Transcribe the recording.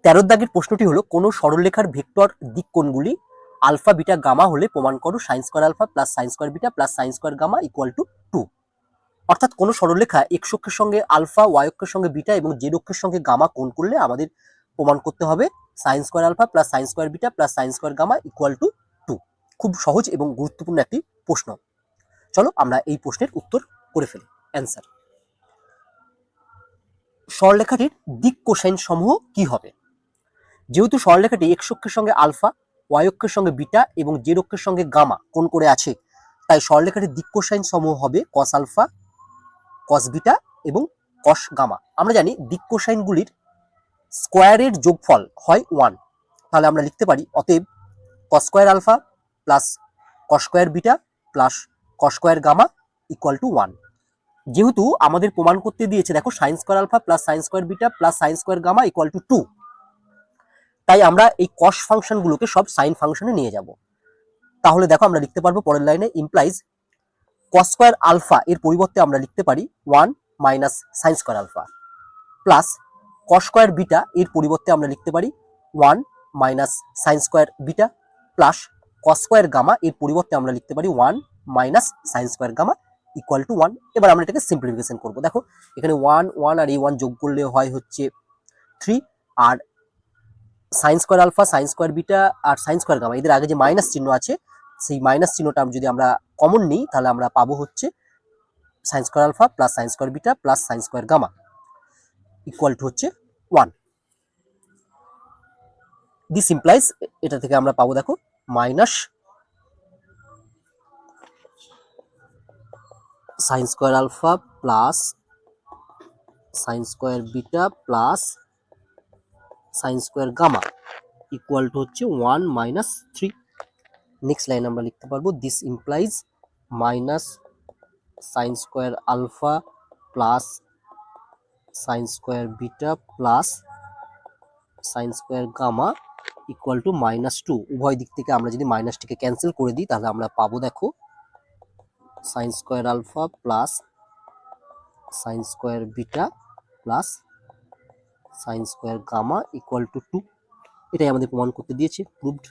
13 দাগের প্রশ্নটি হলো কোনো সরলরেখার ভেক্টর দিক কোণগুলি আলফা বিটা গামা হলে প্রমাণ করো sine square alpha plus sine square beta plus sine square gamma equal to 2। অর্থাৎ কোনো সরলরেখা এক্স অক্ষের সঙ্গে আলফা, ওয়াই অক্ষের সঙ্গে বিটা এবং জেড অক্ষের সঙ্গে গামা কোণ করলে আমাদের প্রমাণ করতে হবে sine square alpha plus sine square beta plus sine square gamma equal to 2। খুব সহজ এবং গুরুত্বপূর্ণ একটি প্রশ্ন। চলো আমরা এই প্রশ্নের উত্তর করে ফেলি। অ্যান্সার, সরলরেখাটির দিক কোসাইন সমূহ কি হবে? যেহেতু সরলরেখাটি এক্স অক্ষের সঙ্গে আলফা, ওয়াই অক্ষের সঙ্গে বিটা এবং জেড অক্ষের সঙ্গে গামা কোণ করে আছে, তাই সরলরেখাটির দিক কোসাইন সমূহ হবে কস আলফা, কস বিটা এবং কস গামা। আমরা জানি দিক কোসাইনগুলির স্কোয়ারের যোগফল হয় 1, তাহলে আমরা লিখতে পারি অতএব cos square alpha plus cos square beta plus cos square gamma equal to 1। যেহেতু আমাদের প্রমাণ করতে দিয়েছে দেখো sine square alpha plus sine square beta plus sine square gamma equal to 2, তাই আমরা এই কস ফাংশনগুলোকে সব সাইন ফাংশনে নিয়ে যাব। তাহলে দেখো আমরা লিখতে পারবো পরের লাইনে ইমপ্লাইজ কস স্কোয়ার আলফা এর পরিবর্তে আমরা লিখতে পারি 1 minus sine square alpha plus cos square beta এর পরিবর্তে আমরা লিখতে পারি 1 minus sine square beta plus cos square gamma এর পরিবর্তে আমরা লিখতে পারি 1 minus sine square gamma equal to 1। এবার আমরা এটাকে সিম্পলিফিকেশন করবো। দেখো এখানে 1 1 আর এই 1 যোগ করলে হয় হচ্ছে 3, আর sine square alpha, sine square beta আর সাইন স্কোয়ার গামা এদের আগে যে মাইনাস চিহ্ন আছে সেই মাইনাস চিহ্নটা যদি আমরা কমন নিই তাহলে আমরা পাবো হচ্ছে sine square alpha plus sine square beta plus sine square gamma equal to হচ্ছে 1। দিস ইমপ্লাইজ এটা থেকে আমরা পাবো দেখো minus sine square alpha plus sine square beta plus sine square gamma equal to হচ্ছে 1 মাইনাস 3। নেক্সট লাইন আমরা লিখতে পারবো this implies minus sine square alpha plus sine square beta plus sine square gamma equal to -2। উভয় দিক থেকে আমরা যদি মাইনাসটিকে cancel করে দিই তাহলে আমরা পাবো দেখো sine square alpha plus sine square beta plus sine square gamma equal to 2। এটাই আমাদের প্রমাণ করতে দিয়েছে, প্রুভড।